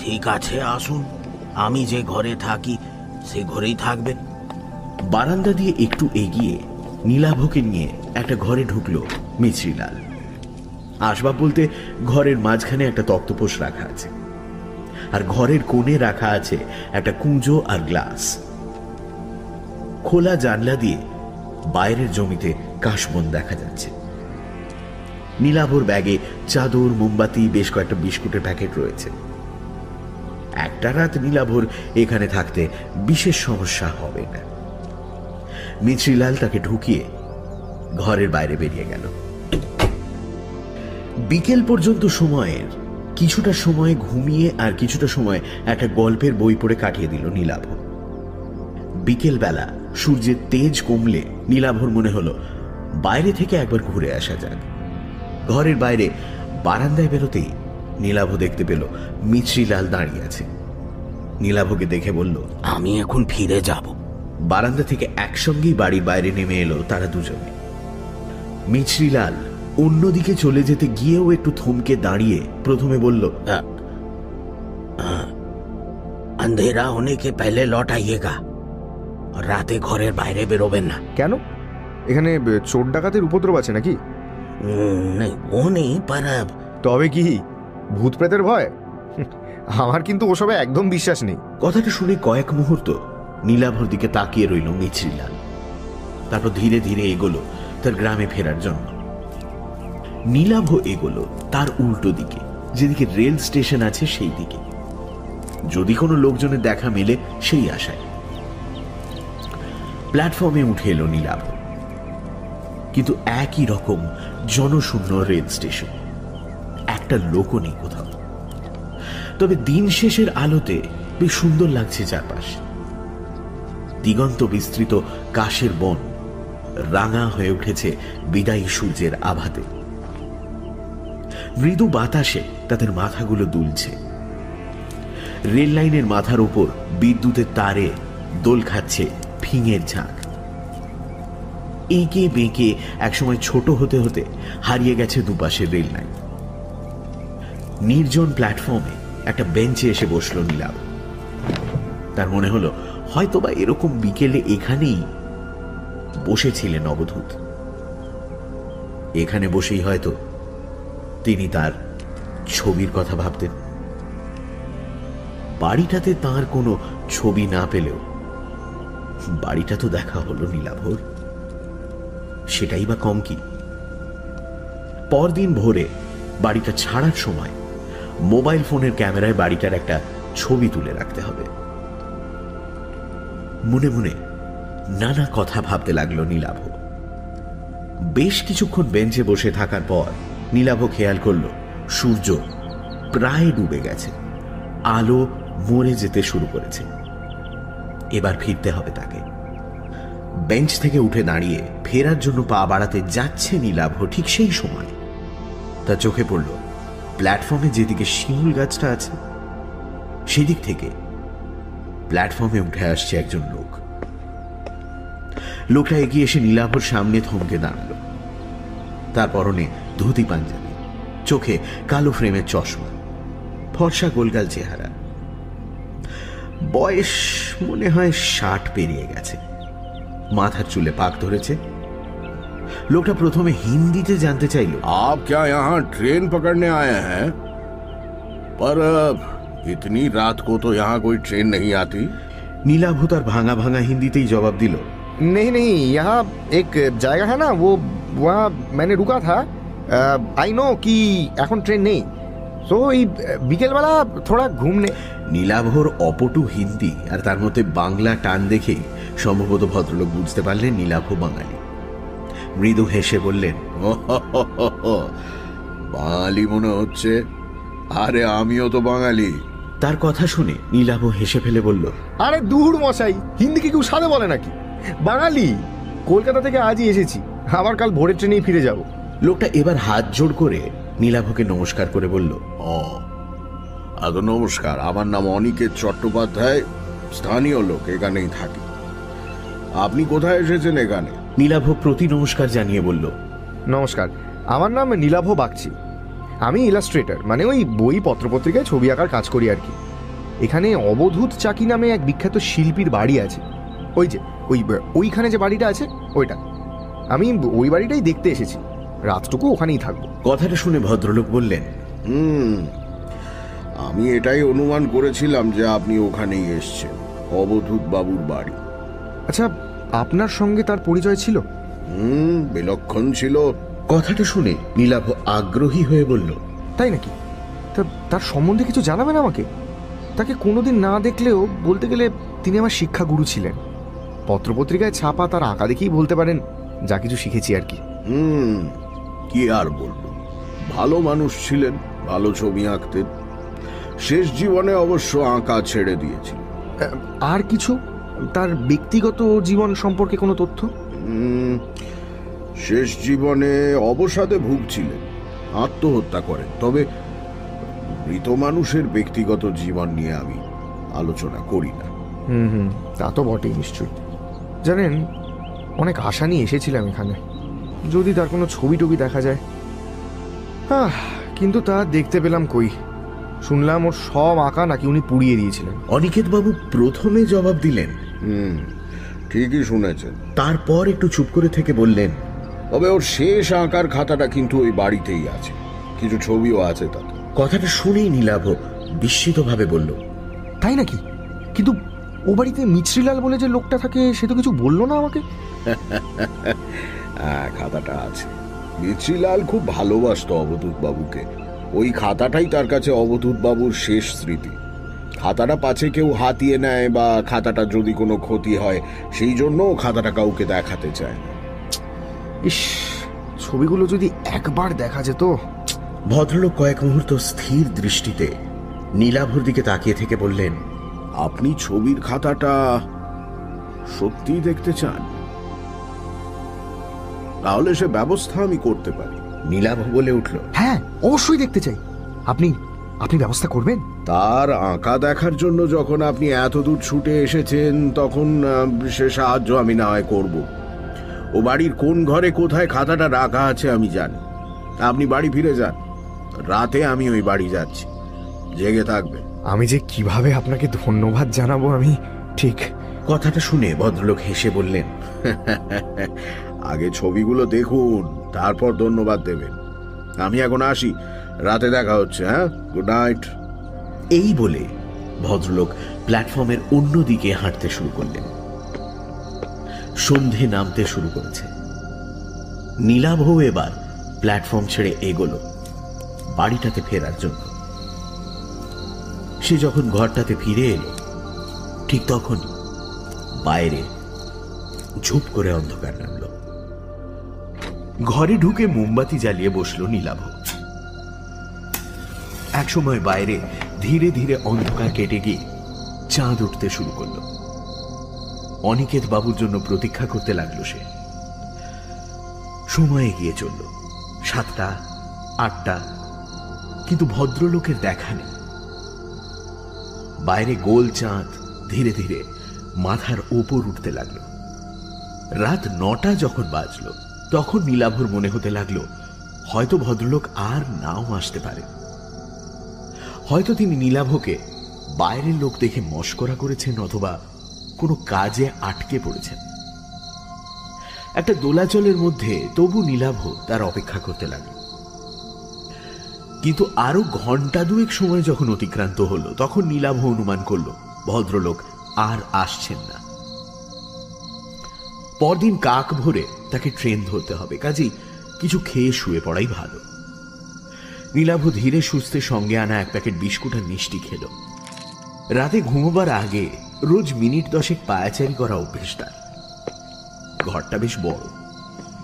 S5: ঠিক আছে, আসুন, আমি যে ঘরে থাকি সে ঘরেই থাকবেন।
S1: বারান্দা দিয়ে একটু এগিয়ে নীলাভকে নিয়ে একটা ঘরে ঢুকলো মিছরিলাল। আসবাব বলতে ঘরের মাঝখানে একটা তক্তপোষ রাখা আছে, আর ঘরের কোণে রাখা আছে একটা কুঁজো আর গ্লাস। খোলা জানলা দিয়ে বাইরের জমিতে কাশবন দেখা যাচ্ছে। নীলাভর ব্যাগে চাদর, মোমবাতি, বেশ কয়েকটা বিস্কুটের প্যাকেট রয়েছে। একটা রাত নীলাভর এখানে থাকতে বিশেষ সমস্যা হবে না। মিছরিলাল তাকে ঢুকিয়ে ঘরের বাইরে বেরিয়ে গেল। বিকেল পর্যন্ত সময়ের কিছুটা সময় ঘুমিয়ে আর কিছুটা সময় একটা গল্পের বই পড়ে কাটিয়ে দিল নীলাভ। বিকেল বেলা সূর্যের তেজ কমলে নীলাভর মনে হলো বাইরে থেকে একবার ঘুরে আসা যাক। ঘরের বাইরে বারান্দায় বেরোতেই নীলাভ দেখতে পেল মিছরিলাল দাঁড়িয়ে আছে। নীলাভকে দেখে বলল,
S5: আমি এখন ফিরে যাব।
S1: বারান্দা থেকে একসঙ্গেই বাড়ির বাইরে নেমে এলো তারা দুজনে। মিছরিলাল অন্যদিকে চলে যেতে গিয়েও একটু থমকে দাঁড়িয়ে প্রথমে বলল,
S5: अंधेरा होने के पहले लौट आइएगा, और राते ঘরের বাইরে বেরোবেন না।
S3: কেন? এখানে চোর ডাকাতের উপদ্রব আছে নাকি?
S5: नहीं, वो नहीं, पर
S3: তবে কি ভূত প্রেতের ভয়? আমার কিন্তু ওসবে একদম বিশ্বাস নেই।
S1: কথাটা শুনে কয়েক মুহূর্ত নীলাভর দিকে তাকিয়ে রইল মিছরিলাল। তারপর ধীরে ধীরে এগোলো তার গ্রামে ফেরার জন্য। নীলাভ এগোলো তার উল্টো দিকে, যেদিকে রেল স্টেশন আছে সেই দিকে, যদি কোনো লোকজনের দেখা মেলে সেই আশায়। প্ল্যাটফর্মে উঠে এলো নীলাভ, কিন্তু একই রকম জনশূন্য রেল স্টেশন, একটা লোকও নেই কোথাও। তবে দিন শেষের আলোতে বেশ সুন্দর লাগছে চারপাশ। দিগন্ত বিস্তৃত কাশের বন রাঙা হয়ে উঠেছে বিদায়ী সূর্যের আভাতে। মৃদু বাতাসে তাদের মাথাগুলো দুলছে। রেল লাইনের মাথার উপর বিদ্যুতের তারে দোল খাচ্ছে ফিঙের ঝাঁক। এঁকে বেঁকে একসময় ছোট হতে হতে হারিয়ে গেছে দুপাশের রেল লাইন। নির্জন প্ল্যাটফর্মে একটা বেঞ্চে এসে বসলো নীলাভ। তার মনে হলো হয়তোবা এরকম বিকেলে এখানেই বসেছিলেন অবধূত। এখানে বসেই হয়তো তিনি তার ছবির কথা ভাবতেন। বাড়িটাতে তার কোনো ছবি না পেলেও বাড়িটা তো দেখা হলো নীলাভর, সেটাই বা কম কি। পরদিন ভোরে বাড়িটা ছাড়ার সময় মোবাইল ফোনের ক্যামেরায় বাড়িটার একটা ছবি তুলে রাখতে হবে। মনে মনে নানা কথা ভাবতে লাগলো নীলাভ। বেশ কিছুক্ষণ বেঞ্চে বসে থাকার পর নীলাভ খেয়াল করল সূর্য প্রায় ডুবে গেছে, আলো মরে যেতে শুরু করেছে। এবার ফিরতে হবে তাকে। বেঞ্চ থেকে উঠে দাঁড়িয়ে ফেরার জন্য পা বাড়াতে যাচ্ছে নীলাভ, ঠিক সেই সময় তার চোখে পড়ল প্ল্যাটফর্মে যেদিকে শিমুল গাছটা আছে সেদিক থেকে প্ল্যাটফর্মে উঠে আসছে একজন লোক। লোকটা এগিয়ে এসে নীলাভর সামনে থমকে দাঁড়ালো। তার পরনে ধুতি পাঞ্জাবি, চোখে কালো ফ্রেমের চশমা, ফর্সা গোলগাল চেহারা। বয়স মনে হয় 60 পেরিয়ে গেছে, মাথার চুলে পাক ধরেছে। লোকটা প্রথমে হিন্দিতে জানতে চাইল,
S4: आप क्या यहाँ ट्रेन पकड़ने आए हैं? पर इतनी रात को तो यहाँ कोई ट्रेन नहीं आती।
S1: নীলাভ তার ভাঙা ভাঙা হিন্দিতেই জবাব দিল,
S3: नहीं नहीं, यहाँ एक जगह है ना, वो वहाँ मैंने रुका था। आई नो कि এখন ট্রেন নেই, সো এই বিকেলবেলা থোড়া ঘুমনে।
S1: নীলাভর অপটু হিন্দি আর তার মধ্যে বাংলা টান দেখেই সম্ভবত ভদ্রলোক বুঝতে পারলেন নীলাভ বাঙালি। মৃদু হেসে বললেন,
S4: বাঙালি মনে হচ্ছে, আরে আমিও তো বাঙালি।
S1: তার কথা শুনে নীলাভ হেসে ফেলে বলল,
S3: আরে দূর মশাই, হিন্দি কি কেউ সাদে বলে নাকি? বাঙালি, কলকাতা থেকে আজই এসেছি, আবার কাল ভোরের ট্রেনেই ফিরে যাব।
S1: লোকটা এবার হাত জোড় করে নীলাভকে নমস্কার করে বলল,
S4: নমস্কার, আমার নাম অনিকেত চট্টোপাধ্যায়, স্থানীয় লোক, এখানেই থাকি। আপনি কোথায় এসেছেন এখানে?
S1: নীলাভ প্রতি নমস্কার জানিয়ে বলল,
S3: নমস্কার, আমার নাম নীলাভ বাগচি, আমি ইলাস্ট্রেটর, মানে ওই বই পত্রপত্রিকায় ছবি আঁকার কাজ করি আর কি। এখানে অবধূত চাকি নামে এক বিখ্যাত শিল্পীর বাড়ি আছে, ওই যে ওইখানে যে বাড়িটা আছে ওইটা। আমি ওই বাড়িটাই দেখতে এসেছি, রাতটুকু ওখানেই থাকবো।
S1: কথাটা শুনে ভদ্রলোক বললেন,
S4: আমি এটাই অনুমান করেছিলাম যে আপনি ওখানেই এসছেন, অবধূত বাবুর বাড়ি।
S3: আচ্ছা, আপনার সঙ্গে তার পরিচয় ছিল?
S4: বিলক্ষণ ছিল।
S1: কথাটা শুনে নীলাভ আগ্রহী হয়ে বলল,
S3: তাই নাকি? তা তার সম্বন্ধে কিছু জানাবেন আমাকে? তাকে কোনোদিন না দেখলেও বলতে গেলে তিনি আমার শিক্ষাগুরু ছিলেন। পত্রপত্রিকায় ছাপা তার আঁকা দেখেই বলতে পারেন যা কিছু শিখেছি আর কি।
S4: কি আর বলবো, ভালো মানুষ ছিলেন, ভালো ছবি আঁকতেন। শেষ জীবনে অবশ্য আঁকা ছেড়ে দিয়েছিল।
S3: আর কিছু তার ব্যক্তিগত জীবন সম্পর্কে কোনো তথ্য?
S4: শেষ জীবনে অবসাদে ভুগছিলেন, আত্মহত্যা করেন। তবে মৃত মানুষের ব্যক্তিগত জীবন নিয়ে আমি আলোচনা করি না।
S3: তা তো বটেই নিশ্চয়ই। জানেন, অনেক আশা নিয়ে এসেছিলাম এখানে, যদি তার কোনো ছবি টবি দেখা যায়। কিন্তু তা দেখতে পেলাম কই। শুনলাম ওর সব আঁকা নাকি উনি পুড়িয়ে দিয়েছিলেন।
S1: অনিকেত বাবু প্রথমে জবাব দিলেন,
S4: ঠিকই শুনেছেন।
S1: তারপর একটু চুপ করে থেকে বললেন,
S4: তবে ওর শেষ আঁকার খাতাটা কিন্তু ওই বাড়িতেই আছে, কিছু ছবিও আছে তাতে।
S1: কথাটা শুনেই নীলাভ বিস্মিতভাবে বলল,
S3: তাই নাকি? কিন্তু ও বাড়িতে মিছরিলাল বলে যে লোকটা থাকে, সে তো কিছু বললো না আমাকে।
S4: হ্যাঁ, খাতাটা আছে। মিছরিলাল খুব ভালোবাসতো অবধূত বাবুকে। ওই খাতাটাই তার কাছে অবধূত বাবুর শেষ স্মৃতি। খাতাটা পাছে কেউ হাতিয়ে নেয় বা খাতাটা যদি কোনো ক্ষতি হয়, সেই জন্য খাতাটা কাউকে দেখাতে চায় না।
S3: ইস, ছবিগুলো যদি একবার দেখা যেত।
S1: ভদ্রলোক কয়েক মুহূর্ত স্থির দৃষ্টিতে নীলাভর দিকে তাকিয়ে থেকে বললেন,
S4: আপনি ছবির খাতাটা সত্যি দেখতে চান? তাহলে সে ব্যবস্থা আমি করতে পারি।
S1: নীলাভ বলে উঠল,
S3: হ্যাঁ, অবশ্যই দেখতে চাই। আপনি আপনি ব্যবস্থা করবেন?
S4: তার আঁকা দেখার জন্য যখন আপনি এত দূর ছুটে এসেছেন, তখন সে সাহায্য আমি না হয় করব। ও বাড়ির কোন ঘরে কোথায় খাতাটা রাখা আছে আমি জানি। আপনি বাড়ি ফিরে যান, রাতে আমি ওই বাড়ি যাচ্ছি, জেগে থাকবে।
S3: আমি যে কিভাবে আপনাকে ধন্যবাদ জানাবো আমি ঠিক।
S1: কথাটা শুনে ভদ্রলোক হেসে বললেন,
S4: আগে ছবিগুলো দেখুন, তারপর ধন্যবাদ দেবেন। আমি এখন আসি, রাতে দেখা হচ্ছে। হ্যাঁ, গুড নাইট।
S1: এই বলে ভদ্রলোক প্ল্যাটফর্মের অন্য দিকে হাঁটতে শুরু করলেন। সন্ধে নামতে শুরু করেছে। নীলাভ এবার প্ল্যাটফর্ম ছেড়ে এগোলো বাড়িটাতে ফেরার জন্য। সে যখন ঘরটাতে ফিরে এলো, ঠিক তখন বাইরে ঝুপ করে অন্ধকার নামল। ঘরে ঢুকে মোমবাতি জ্বালিয়ে বসলো নীলাভ। একসময় বাইরে ধীরে ধীরে অন্ধকার কেটে গিয়ে চাঁদ উঠতে শুরু করলো। অনিকেত বাবুর জন্য প্রতীক্ষা করতে লাগলো সে। সময় এগিয়ে চলল, 7টা, 8টা, কিন্তু ভদ্রলোকের দেখা নেই। বাইরে গোল চাঁদ ধীরে ধীরে মাথার ওপর উঠতে লাগলো। রাত 9টা যখন বাজলো, তখন নীলাভর মনে হতে লাগলো হয়তো ভদ্রলোক আর নাও আসতে পারে। হয়তো তিনি নীলাভকে বাইরের লোক দেখে মশকরা করেছেন অথবা কোনো কাজে আটকে পড়েছেন। একটা দোলাচলের মধ্যে তবু নীলাভ তার অপেক্ষা করতে লাগল। কিন্তু আরো ঘন্টা দুয়েক সময় যখন অতিক্রান্ত হলো তখন নীলাভ অনুমান করল ভদ্রলোক আর আসছেন না। পরদিন কাক ভোরে তাকে ট্রেন ধরতে হবে, কাজেই কিছু খেয়ে শুয়ে পড়াই ভালো। নীলাভ ধীরে সুস্থে সঙ্গে আনা এক প্যাকেট বিস্কুট আর মিষ্টি খেল। রাতে ঘুমোবার আগে রোজ মিনিট 10 পায়াচারি করা অভ্যেস তার। ঘরটা বেশ বড়,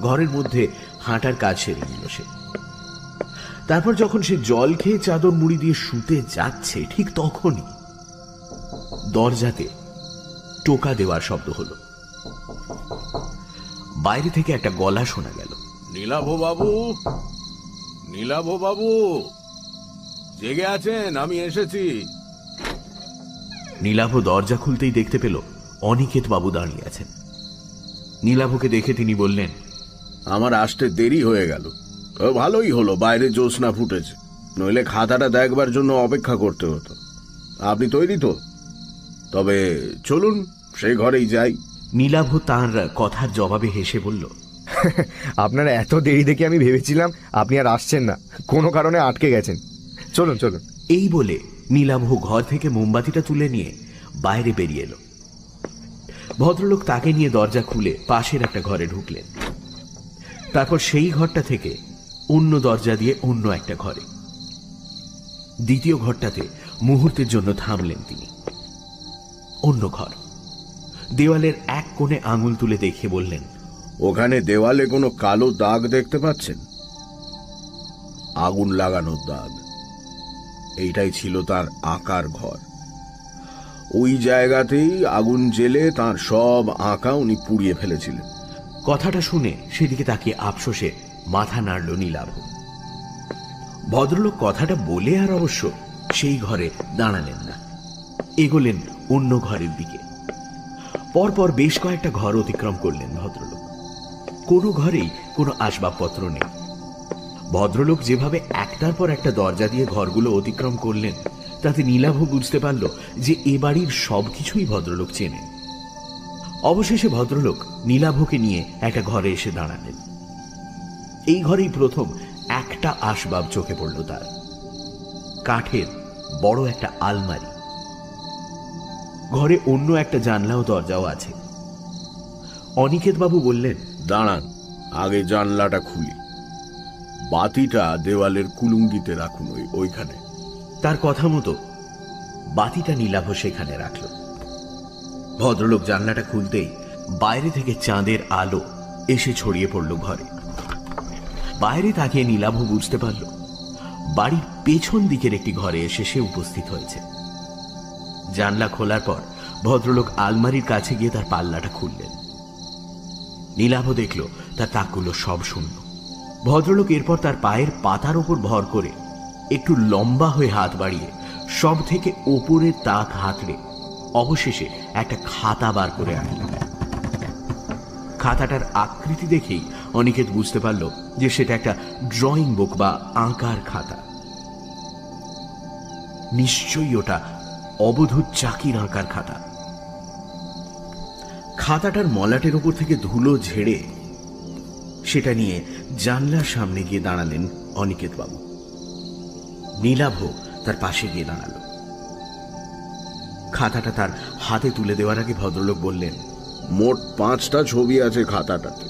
S1: ঘরের মধ্যে হাঁটার কাজ সেরে নিল সে। তারপর যখন সে জল খেয়ে চাদর মুড়ি দিয়ে শুতে যাচ্ছে ঠিক তখনই দরজাতে টোকা দেওয়ার শব্দ হলো। বাইরে থেকে একটা গলা শোনা গেল।
S4: নীলাভ বাবু, নীলাভ বাবু, জেগে আছেন? আমি এসেছি।
S1: নীলাভ দরজা খুলতেই দেখতে পেল অনিকেত বাবু দাঁড়িয়ে আছেন। নীলাভকে দেখে তিনি বললেন,
S4: আমার আসতে দেরি হয়ে গেল। ভালোই হলো বাইরে জ্যোৎস্না ফুটেছে, নইলে খাতাটা দেখবার জন্য অপেক্ষা করতে হতো। আপনি তৈরি তো? তবে চলুন সেই ঘরেই যাই।
S1: নীলাভ তাঁর কথার জবাবে হেসে বলল,
S3: আপনার এত দেরি দেখে আমি ভেবেছিলাম আপনি আর আসছেন না, কোনো কারণে আটকে গেছেন। চলুন চলুন।
S1: এই বলে নীলাভ ঘর থেকে মোমবাতিটা তুলে নিয়ে বাইরে বেরিয়ে এলো। ভদ্রলোক তাকে নিয়ে দরজা খুলে পাশের একটা ঘরে ঢুকলেন। তারপর সেই ঘরটা থেকে অন্য দরজা দিয়ে অন্য একটা ঘরে, দ্বিতীয় ঘরটাতে মুহূর্তের জন্য থামলেন তিনি। অন্য ঘর, দেওয়ালের এক কোণে আঙুল তুলে দেখে বললেন,
S4: ওখানে দেওয়ালে কোনো কালো দাগ দেখতে পাচ্ছেন? আগুন লাগানোর দাগ। এইটাই ছিল তার আঁকার ঘর। ওই জায়গাতেই আগুন জ্বেলে তার সব আঁকা উনি পুড়িয়ে ফেলেছিলেন।
S1: কথাটা শুনে সেদিকে তাকিয়ে আফসোসে মাথা নাড়ল নীলাভ। ভদ্রলোক কথাটা বলে আর অবশ্য সেই ঘরে দাঁড়ালেন না, এগোলেন অন্য ঘরের দিকে। পরপর বেশ কয়েকটা ঘর অতিক্রম করলেন ভদ্রলোক। কোনো ঘরেই কোনো আসবাবপত্র নেই। ভদ্রলোক যেভাবে একটার পর একটা দরজা দিয়ে ঘরগুলো অতিক্রম করলেন তাতে নীলাভ বুঝতে পারল যে এ বাড়ির সবকিছুই ভদ্রলোক চেনেন। অবশেষে ভদ্রলোক নীলাভকে নিয়ে একটা ঘরে এসে দাঁড়ালেন। এই ঘরেই প্রথম একটা আসবাব চোখে পড়ল তার, কাঠের বড় একটা আলমারি। ঘরে অন্য একটা জানলা ও দরজাও আছে। অনিকেত বাবু বললেন,
S4: দাঁড়ান, আগে জানলাটা খুলি। বাতিটা দেওয়ালের কুলুঙ্গিতে রাখুন, ওইখানে।
S1: তার কথা মতো বাতিটা নীলাভ সেখানে রাখল। ভদ্রলোক জানলাটা খুলতেই বাইরে থেকে চাঁদের আলো এসে ছড়িয়ে পড়ল ঘরে। বাইরে তাকিয়ে নীলাভ বুঝতে পারল বাড়ির পেছন দিকের একটি ঘরে এসে সে উপস্থিত হয়েছে। জানলা খোলার পর ভদ্রলোক আলমারির কাছে গিয়ে তার পাল্লাটা খুললেন। নীলাভ দেখল তার তাকগুলো সব শূন্য। ভদ্রলোক এরপর তার পায়ের পাতার ওপর ভর করে একটু লম্বা হয়ে হাত বাড়িয়ে সব থেকে ওপরের তাক হাতড়ে অবশেষে একটা খাতা বার করে আনলেন। খাতাটার আকৃতি দেখেই অনিকেত বুঝতে পারল যে সেটা একটা ড্রয়িং বুক বা আঁকার খাতা। নিশ্চয়ই ওটা অবধূত চাকির আঁকার খাতা। খাতাটার মলাটের ওপর থেকে ধুলো ঝেড়ে সেটা নিয়ে জানলার সামনে গিয়ে দাঁড়ালেন অনিকেত বাবু। নীলাভ তার পাশে গিয়ে দাঁড়ালো। খাতাটা তার হাতে তুলে দেওয়ার আগে ভদ্রলোক বললেন,
S4: মোট 5টা ছবি আছে খাতাটাতে।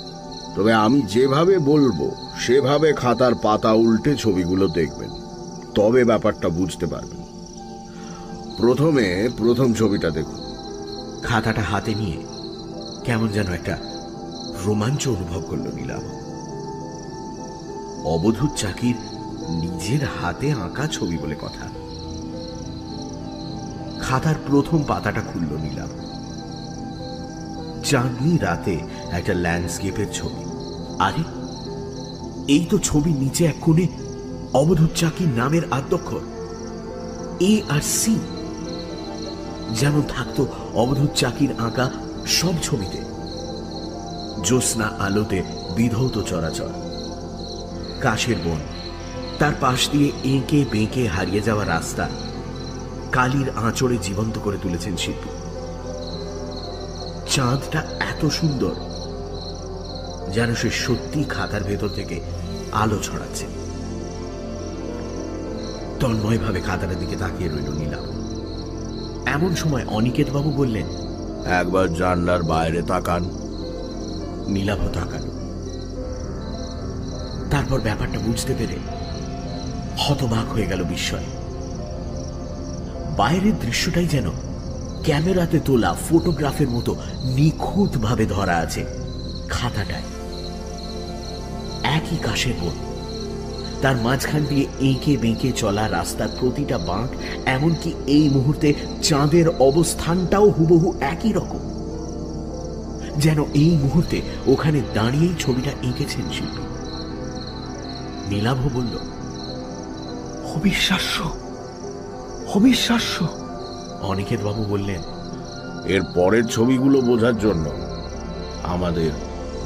S4: তবে আমি যেভাবে বলবো সেভাবে খাতার পাতা উল্টে ছবিগুলো দেখবেন, তবে ব্যাপারটা বুঝতে পারবেন। প্রথমে প্রথম ছবিটা দেখুন।
S1: খাতাটা হাতে নিয়ে কেমন যেন একটা রোমাঞ্চ অনুভব করল নীলাভ। অবধূত চাকির নিজের হাতে আঁকা ছবি বলে কথা। খাতার প্রথম পাতাটা খুলল নীলাভ। চাঁদনি রাতে একটা ল্যান্ডস্কেপের ছবি। আরে এই তো ছবির নিচে এক কোণে অবধূত চাকির নামের আদ্যক্ষর এ আর সি, যেমন থাকতো অবধূত চাকির আঁকা সব ছবিতে। জ্যোৎস্না আলোতে বিধৌত চরাচর, কাশের বন, তার পাশ দিয়ে এঁকে বেঁকে হারিয়ে যাওয়া রাস্তা, কালির আঁচড়ে জীবন্ত করে তুলেছেন শিল্পী। চাঁদটা এত সুন্দর যেন সে সত্যি খাতার ভেতর থেকে আলো ছড়াচ্ছে। তন্ময়ভাবে খাতাটার দিকে তাকিয়ে রইল নীলাভ। এমন সময় অনিকেত বাবু বললেন,
S4: একবার জানলার বাইরে তাকান।
S1: নীলাভ তাকালো। তারপর ব্যাপারটা বুঝতে পেরে হতবাক হয়ে গেল বিস্ময়ে। বাইরের দৃশ্যটাই যেন ক্যামেরাতে তোলা ফটোগ্রাফের মতো নিখুঁত ভাবে ধরা আছে খাতাটায়। একই কাশের বন, তার মাঝখান দিয়ে এঁকে বেঁকে চলা রাস্তার প্রতিটা বাঁক, এমনকি এই মুহূর্তে চাঁদের অবস্থানটাও হুবহু একই রকম। যেন এই মুহূর্তে ওখানে দাঁড়িয়েই ছবিটা এঁকেছেন শিল্পী। নীলাভ বলল,
S3: অবিশ্বাস্য, অবিশ্বাস্য।
S1: অনিকেত বাবু বললেন,
S4: এর পরের ছবিগুলো বোঝার জন্য আমাদের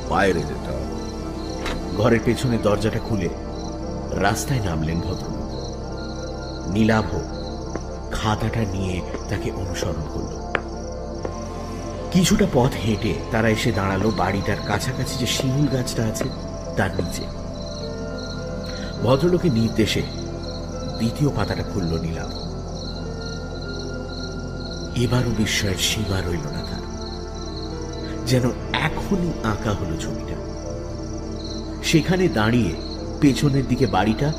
S4: বাইরে যেতে হবে।
S1: ঘরের পেছনে দরজাটা খুলে রাস্তায় নামলেন ভদ্রলোক। নীলাভ খাতাটা নিয়ে তাকে অনুসরণ করল। কিছুটা পথ হেঁটে তারা এসে দাঁড়ালো বাড়িটার কাছাকাছি যে শিমুল গাছটা আছে তার নিচে। ভদ্রলোকের নির্দেশে দ্বিতীয় পাতাটা খুলল নীলাভ। এবারও বিস্ময়ের সীমা রইল না তার। যেন এখনই আঁকা হলো ছবিটা। সেখানে দাঁড়িয়ে পেছনের দিকে বাড়িটা,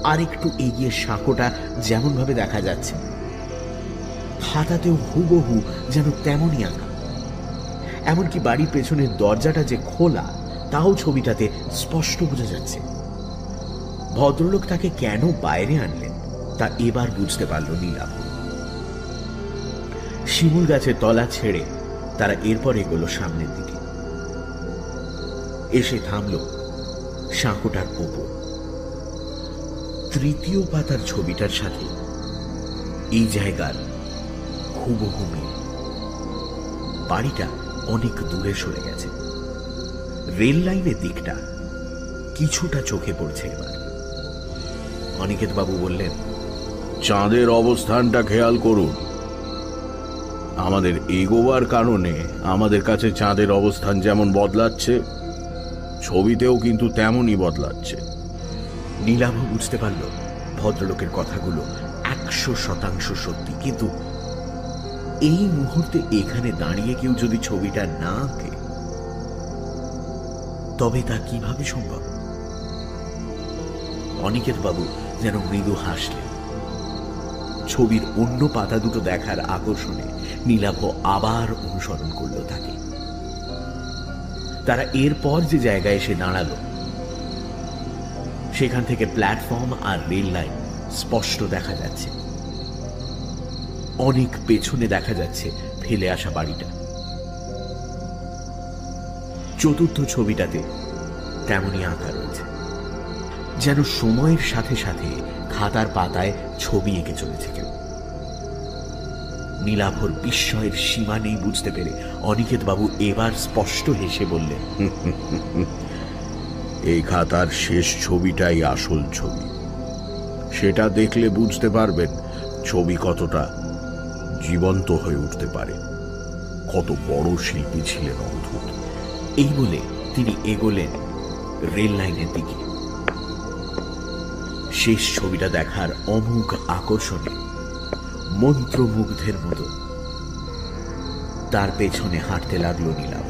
S1: আর একটু এগিয়ে সাঁকোটা যেমন ভাবে দেখা যাচ্ছে, খাতাতেও হুবহু যেন তেমনই আঁকা। এমনকি বাড়ির পেছনের দরজাটা যে খোলা তাও ছবিটাতে স্পষ্ট বোঝা যাচ্ছে। ভদ্রলোক তাকে কেন বাইরে আনলেন তা এবার বুঝতে পারল নীলাভ। শিমুল গাছের তলা ছেড়ে তারা এরপর এগোলো সামনের দিকে। এসে থামল সাঁকোটার ওপর। তৃতীয় পাতার ছবিটার সাথে এই জায়গার হুবহু মিল। বাড়িটা অনেক দূরে সরে গেছে। রেল লাইনের দিকটা কিছুটা চোখে পড়ছে এবার। অনিকেত বাবু বললেন,
S4: চাঁদের অবস্থানটা খেয়াল করুন। আমাদের এগোবার কারণে আমাদের কাছে চাঁদের অবস্থান যেমন বদলাচ্ছে, ছবিতেও কিন্তু তেমনই বদলাচ্ছে।
S1: নীলাভ বুঝতে পারল ভদ্রলোকের কথাগুলো 100% সত্যি। কিন্তু এই মুহূর্তে এখানে দাঁড়িয়ে কেউ যদি ছবিটা না আঁকে তবে তা কিভাবে সম্ভব? অনিকেত বাবু যেন মৃদু হাসলেন। ছবির অন্য পাতা দুটো দেখার আকর্ষণে নীলাভ আবার অনুসরণ করল তাকে। তারা এরপর যে জায়গায় এসে দাঁড়ালো সেখান থেকে প্ল্যাটফর্ম আর রেল লাইন স্পষ্ট দেখা যাচ্ছে। অনেক পেছনে দেখা যাচ্ছে ফেলে আসা বাড়িটা। চতুর্থ ছবিটাতে তেমনই আঁকা রয়েছে, যেন সময়ের সাথে সাথে খাতার পাতায় ছবি এঁকে চলেছে কেউ। নীলাভর বিস্ময়ের সীমা নেই বুঝতে পেরে অনিকেত বাবু এবার স্পষ্ট হেসে বললেন,
S4: এই খাতার শেষ ছবিটাই আসল ছবি। সেটা দেখলে বুঝতে পারবেন ছবি কতটা জীবন্ত হয়ে উঠতে পারে। কত বড় শিল্পী ছিলেন অদ্ভুত।
S1: এই বলে তিনি এগোলেন রেল লাইনের দিকে। শেষ ছবিটা দেখার অমোঘ আকর্ষণে মন্ত্রমুগ্ধের মতো তার পেছনে হাঁটতে লাগলো নীলাভ।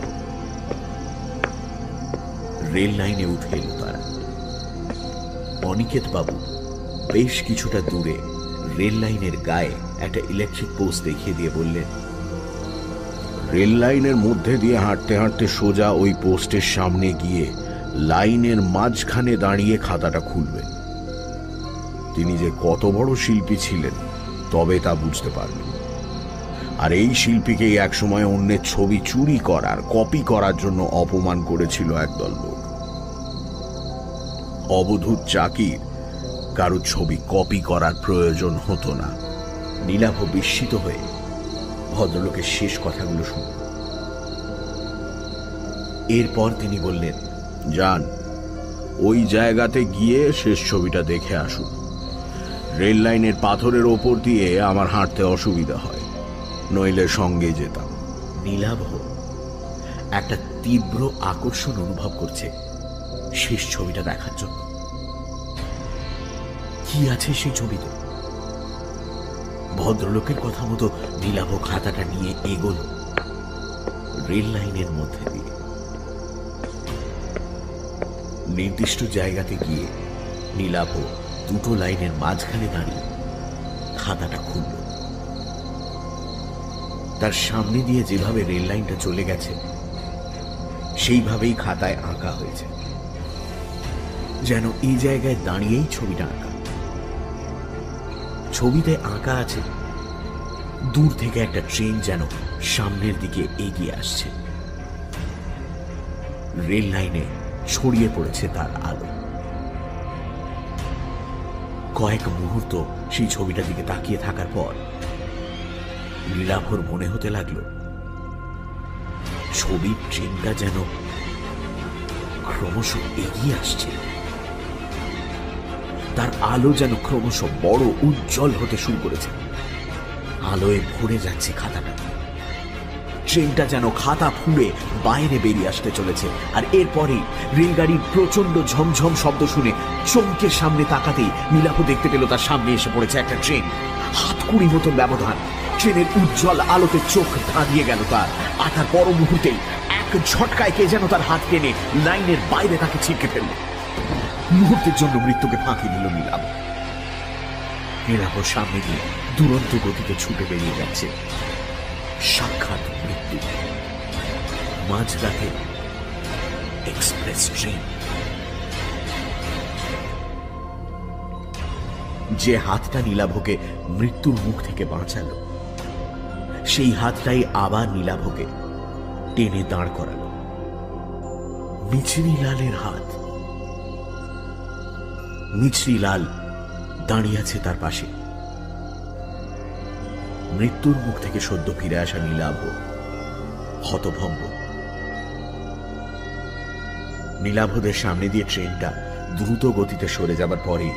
S1: রেল লাইনে উঠে এলো তারা। অনিকেত বাবু বেশ কিছুটা দূরে রেল লাইনের গায়ে একটা ইলেকট্রিক পোস্ট দেখিয়ে দিয়ে বললেন,
S4: রেল লাইনের মধ্যে দিয়ে হাঁটতে হাঁটতে সোজা ওই পোস্টের সামনে গিয়ে লাইনের মাঝখানে দাঁড়িয়ে খাতাটা খুলবেন। তিনি যে কত বড় শিল্পী ছিলেন তবে তা বুঝতে পারবেন। আর এই শিল্পীকেই একসময় অন্যের ছবি চুরি করার, কপি করার জন্য অপমান করেছিল একদল লোক। অবধূত চাকির কারো ছবি কপি করার প্রয়োজন হতো না।
S1: নীলাভ বিস্মিত হয়ে ভদ্রলোকের শেষ কথাগুলো শুনল। এরপর তিনি বললেন,
S4: যান, ওই জায়গাতে গিয়ে শেষ ছবিটা দেখে আসুন। রেল লাইনের পাথরের ওপর দিয়ে আমার হাঁটতে অসুবিধা হয়, নইলে সঙ্গে যেতাম।
S1: নীলাভ একটা তীব্র আকর্ষণ অনুভব করছে শেষ ছবিটা দেখার জন্য। কি আছে সেই ছবিতে? ভদ্রলোকের কথা মতো নীলাভ খাতাটা নিয়ে এগোল রেল লাইনের মধ্যে দিয়ে। নির্দিষ্ট জায়গাতে গিয়ে নীলাভ দুটো লাইনের মাঝখানে দাঁড়িয়ে খাতাটা খুলল। তার সামনে দিয়ে যেভাবে রেল লাইনটা চলে গেছে সেইভাবেই খাতায় আঁকা হয়েছে, যেন এই জায়গায় দাঁড়িয়েই ছবিটা আঁকা। ছবিতে আঁকা আছে দূর থেকে একটা ট্রেন যেন সামনের দিকে এগিয়ে আসছে। রেল লাইনে ছড়িয়ে পড়েছে তার আলো। কয়েক মুহূর্ত সেই ছবিটার দিকে তাকিয়ে থাকার পর নীলাভর মনে হতে লাগলো ছবির ট্রেনটা যেন ক্রমশ এগিয়ে আসছে। তার আলো যেন ক্রমশ বড় উজ্জ্বল হতে শুরু করেছে। আলোয় ভরে যাচ্ছে খাতাটা। ট্রেনটা যেন খাতা ফুঁড়ে বাইরে বেরিয়ে আসতে চলেছে। আর এরপরেই রেলগাড়ির প্রচন্ড ঝমঝম শব্দ শুনে চমকের সামনে তাকাতেই নীলাভ দেখতে পেল তার সামনে এসে পড়েছে একটা ট্রেন। হাত কুড়ি মতন ব্যবধান। ট্রেনের উজ্জ্বল আলোতে চোখ ধাঁধিয়ে গেল তার। আর তার পর মুহূর্তেই এক ঝটকায় কে যেন তার হাত টেনে লাইনের বাইরে তাকে ছিটকে ফেলল। মুহূর্তের জন্য মৃত্যুকে ফাঁকি দিল নীলাভ। নীলাভর সামনে দিয়ে দুরন্ত গতিতে ছুটে বেরিয়ে যাচ্ছে সাক্ষাৎ মৃত্যু। মাঝরাতে এক্সপ্রেস ট্রেন। যে হাতটা নীলাভকে মৃত্যুর মুখ থেকে বাঁচালো সেই হাতটাই আবার নীলাভকে টেনে দাঁড় করালো। মিছরিলালের হাত। মিছরিলাল দাঁড়িয়ে আছে তার পাশে। মৃত্যুর মুখ থেকে সদ্য ফিরে আসা নীলাভ হতভম্ব। নীলাভদের সামনে দিয়ে ট্রেনটা দ্রুত গতিতে সরে যাবার পরে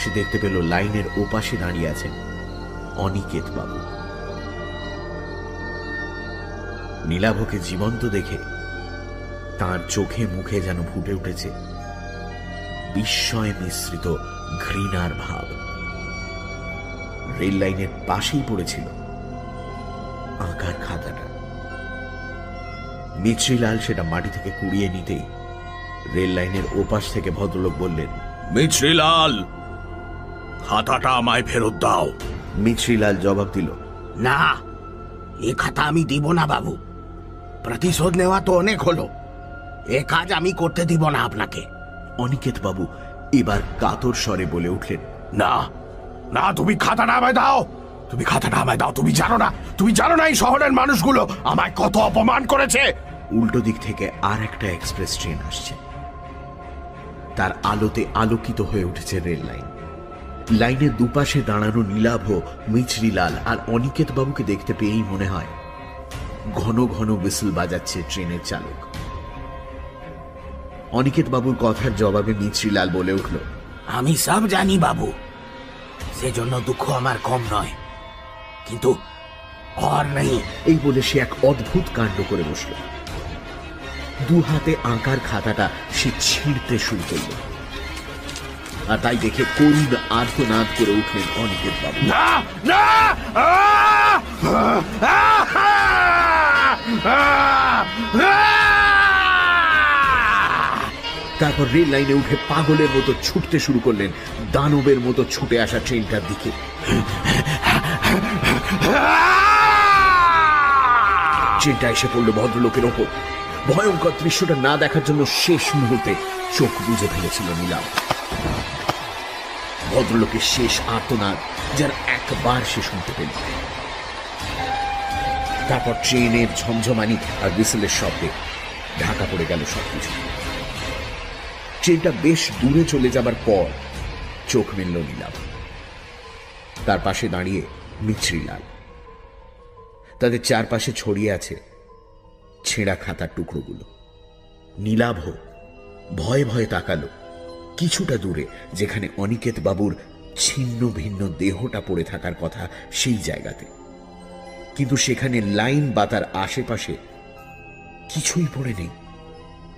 S1: সে দেখতে পেল লাইনের ওপাশে দাঁড়িয়ে আছেন অনিকেত বাবু। নীলাভকে জীবন্ত দেখে তার চোখে মুখে যেন ফুটে উঠেছে বিস্ময় মিশ্রিত ঘৃণার ভাব। রেল লাইনের পাশেই পড়েছিল আঁকার খাতাটা। মিছরিলাল সেটা মাটি থেকে কুড়িয়ে নিতেই রেল লাইনের ওপাশ থেকে ভদ্রলোক বললেন,
S5: মিছরিলাল, খাতাটা আমায় ফেরত দাও।
S1: মিছরিলাল জবাব দিল,
S5: না, এ খাতা আমি দিব না বাবু। প্রতিশোধ নেওয়া তো অনেক হলো, এ কাজ আমি করতে দিব না আপনাকে।
S1: অনিকেত বাবু এবার কাতর স্বরে বলে উঠলেন,
S5: না না, তুমি খাতাটা আমায় দাও। তুমি খাতাটা আমায় দাও। তুমি জানো না এই শহরের মানুষগুলো আমায় কত অপমান করেছে।
S1: উল্টো দিক থেকে আর একটা এক্সপ্রেস ট্রেন আসছে। তার আলোতে আলোকিত হয়ে উঠেছে রেল লাইন। লাইনের দুপাশে দাঁড়ানো নীলাভ, মিছরিলাল আর অনিকেত বাবুকে দেখতে পেয়েই মনে হয় ঘন ঘন হুইসেল বাজাচ্ছে ট্রেনের চালক। অনিকেত বাবুর কথার জবাবে মিছরিলাল বলে উঠল,
S5: আমি সব জানি বাবু, সেজন্য দুঃখ আমার কম নয়, কিন্তু আর নেই।
S1: এই বলে সে এক অদ্ভুত কাণ্ড করে বসল। দু হাতে আঁকার খাতাটা সে ছিঁড়তে শুরু করল। আর তাই দেখে করুণ আর্তনাদ করে উঠলেন অনিকেত বাবু।
S5: না না,
S1: তারপর রেল লাইনে উঠে পাগলের মতো ছুটতে শুরু করলেন দানবের মতো ছুটে আসা ট্রেনটার দিকে। ট্রেনটা এসে পড়ল ভদ্রলোকের ওপর। ভয়ঙ্কর দৃশ্যটা না দেখার জন্য শেষ মুহূর্তে চোখ বুজে ফেলেছিল নীলাভ। ভদ্রলোকের শেষ আর্তনাদ যার একবার সে শুনতে পেল। তারপর ট্রেনের ঝমঝমানি আর হুইসেলের শব্দে ঢাকা পড়ে গেল সবকিছু। ট্রেনটা বেশ দূরে চলে যাবার পর চোখ মেলল নীলাভ। তার পাশে দাঁড়িয়ে মিছরিলাল। তাদের চারপাশে ছড়িয়ে আছে ছেঁড়া খাতার টুকরোগুলো। নীলাভ ভয়ে ভয়ে তাকালো কিছুটা দূরে, যেখানে অনিকেত বাবুর ছিন্ন ভিন্ন দেহটা পড়ে থাকার কথা সেই জায়গাতে, কিন্তু সেখানে লাইন বা তার আশেপাশে কিছুই পড়ে নেই।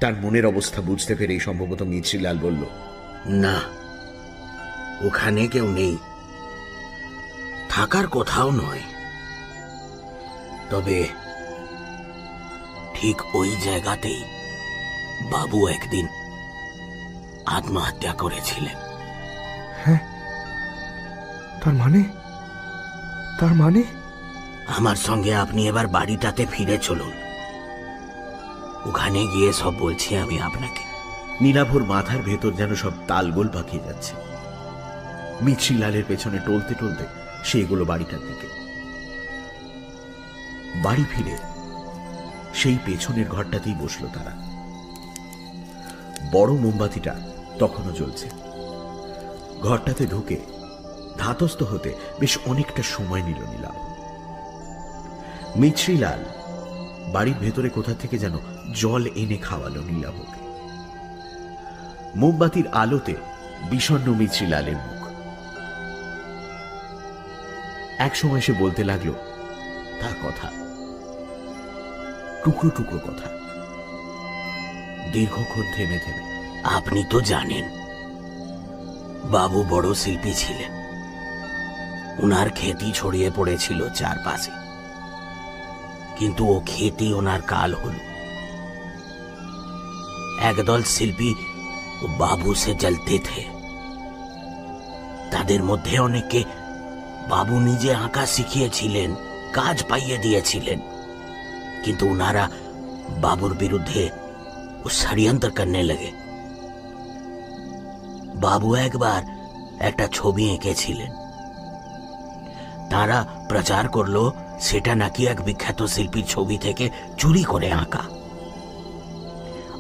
S1: তার মনের অবস্থা বুঝতে পেরেই সম্ভবত মিছরিলাল বলল,
S5: না, ওখানে কেউ নেই, থাকার কোথাও নয়। তবে ঠিক ওই জায়গাতেই বাবু একদিন আত্মহত্যা করেছিলেন।
S3: হ্যাঁ, তার মানে
S5: আমার সঙ্গে আপনি এবার বাড়িটাতে ফিরে চলুন, ওখানে গিয়ে সব বলছি আমি আপনাকে।
S1: নীলাভর মাথার ভেতর যেন সব তালগোল পাকিয়ে যাচ্ছে। মিছরিলালের পেছনে টলতে টলতে সে এগুলো বাড়িটার দিকে। বাড়ি ফিরে সেই পেছনের ঘরটাতেই বসলো তারা। বড় মোমবাতিটা তখনও জ্বলছে। ঘরটাতে ঢুকে ধাতস্থ হতে বেশ অনেকটা সময় নিল নীলাভ। মিছরিলাল বাড়ির ভেতরে কোথা থেকে যেন জল এনে খাওয়ালো নীলাভকে। মোমবাতির আলোতে বিষণ্ণ মিছরিলালের মুখ। এক সময় সে বলতে লাগলো তার কথা, টুকরো টুকরো কথা, দীর্ঘক্ষণ থেমে থেমে।
S5: আপনি তো জানেন বাবু বড় শিল্পী ছিলেন, ওনার খ্যাতি ছড়িয়ে পড়েছিল চারপাশে, কিন্তু ও খ্যাতি ওনার কাল হল। একদল শিল্পী বাবু সে জ্বলতে থে, তাদের মধ্যে অনেকে বাবু নিজে আঁকা শিখিয়েছিলেন, কাজ পাইয়ে দিয়েছিলেন, কিন্তু ওনারা বাবুর বিরুদ্ধে ষড়যন্ত্র করনে লাগে। বাবু একবার একটা ছবি এঁকেছিলেন, তারা প্রচার করলো সেটা নাকি এক বিখ্যাত শিল্পীর ছবি থেকে চুরি করে আঁকা।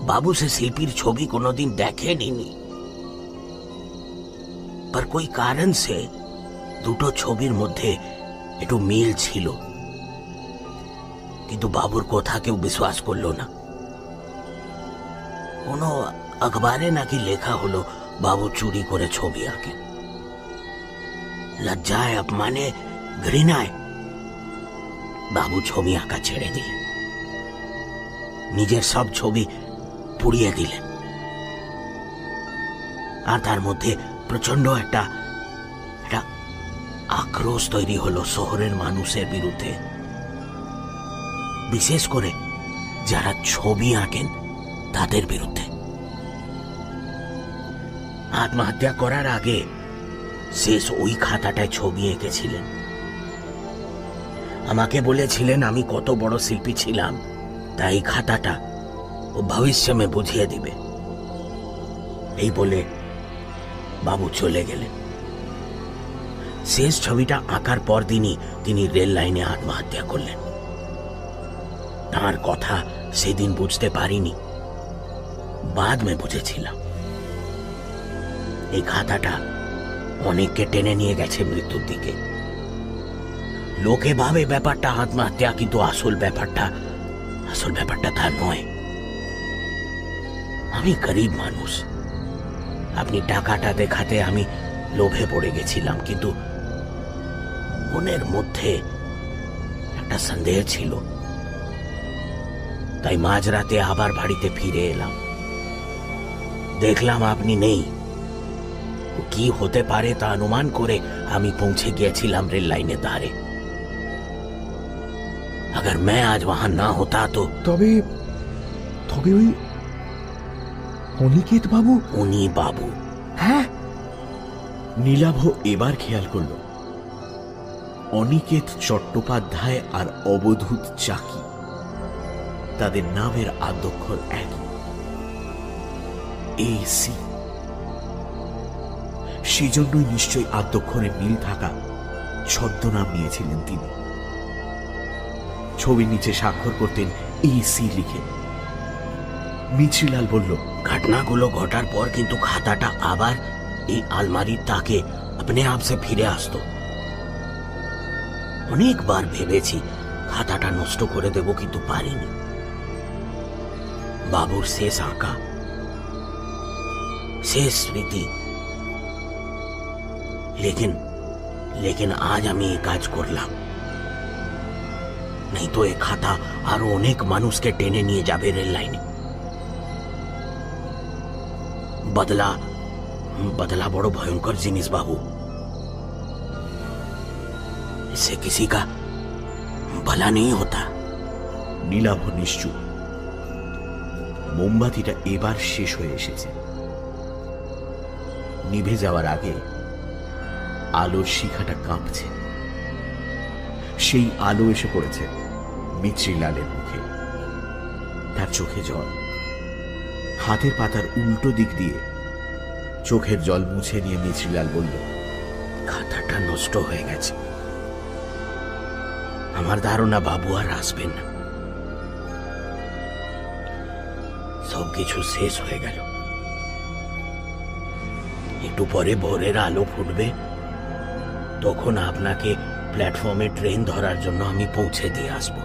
S5: বাবু সে শিল্পীর ছবি কোনোদিন দেখেনি, पर कोई कारण से দুটো ছবির মধ্যে একটু মিল ছিল, কিন্তু বাবুর কথা কেউ বিশ্বাস করলো না। কোনো अखबारे নাকি লেখা হলো বাবু চুরি করে ছবি আঁকেন। লজ্জায়, অপমানে, ঘৃণায় বাবু ছবি আঁকা ছেড়ে দিলেন, নিজের সব ছবি পুড়িয়ে দিলেন। আর তার মধ্যে প্রচন্ড একটা আক্রোশ তৈরি হলো শহরের মানুষের বিরুদ্ধে, বিশেষ করে যারা ছবি আঁকেন তাদের বিরুদ্ধে। আত্মহত্যা করার আগে শেষ ওই খাতাটায় ছবি এঁকেছিলেন। আমাকে বলেছিলেন আমি কত বড় শিল্পী ছিলাম, তাই খাতাটা ও ভবিষ্যতে में বুঝিয়ে দিবে। এই বলে বাবু চলে গেলেন। শেষ ছবিটা আঁকার পর দিনই তিনি রেল লাইনে আত্মহত্যা করলেন। তার কথা সেদিন বুঝতে পারিনি, বাদ মে বুঝেছিলাম। এই খাতাটা অনেককে টেনে নিয়ে গেছে মৃত্যুর দিকে। লোকে ভাবে ব্যাপারটা আত্মহত্যা, কিন্তু আসল ব্যাপারটা তা নয়। আমি গরিব মানুষ, আপনি টাকাটা দেখাতে আমি লোভে পড়ে গেছিলাম, কিন্তু মনের মধ্যে একটা সন্দেহ ছিল, তাই মাঝরাতে আবার বাড়িতে ফিরে এলাম। দেখলাম আপনি নেই। কি হতে পারে তা অনুমান করে আমি পৌঁছে গিয়েছিলাম রেল লাইনের ধারে। अगर मैं आज वहां ना होता तो
S3: তবে ওই অনিকেত বাবু।
S5: উনি বাবু।
S3: হ্যাঁ,
S1: নীলাভ এবার খেয়াল করল অনিকেত চট্টোপাধ্যায় আর অবধূত চাকি, তাদের নামের আদ্যক্ষর একই, AC। সেজন্যই নিশ্চয়ই আদ্যক্ষরের মিল থাকা ছদ্মনাম নিয়েছিলেন তিনি। ছবির নিচে স্বাক্ষর করতেন AC লিখে। মিছরিলাল বলল,
S5: ঘটনাগুলো ঘটার পর কিন্তু খাতাটা আবার এই আলমারির তাকে अपने आप से ফিরে আসতো। অনেকবার ভেবেছি খাতাটা নষ্ট করে দেব, কিন্তু পারিনি। বাবুর শেষ আঁকা, শেষ স্মৃতি, लेकिन आज আমি এই কাজ করলাম, नहीं तो এই খাতা আরো অনেক মানুষকে টেনে নিয়ে যাবে রেল লাইনে। बदला बड़ो भयंकर जिनिस बाबू, इससे किसी का भला नहीं होता।
S1: নীলাভ নিশ্চুপ। মোমবাতিটা এবার শেষ হয়ে এসেছে। নিভে যাওয়ার আগে আলোর শিখাটা কাঁপছে। সেই আলো এসে পড়েছে মিছরিলালের মুখে। তার চোখে জল। হাতের পাতার উল্টো দিক দিয়ে চোখের জল মুছে নিয়ে মিছরিলাল বলল,
S5: খাতাটা নষ্ট হয়ে গেছে। আমার ধারণা বাবু আর আসবেন না। সবকিছু শেষ হয়ে গেল। একটু পরে ভোরের আলো ফুটবে, তখন আপনাকে প্ল্যাটফর্মে ট্রেন ধরার জন্য আমি পৌঁছে দিয়ে আসবো।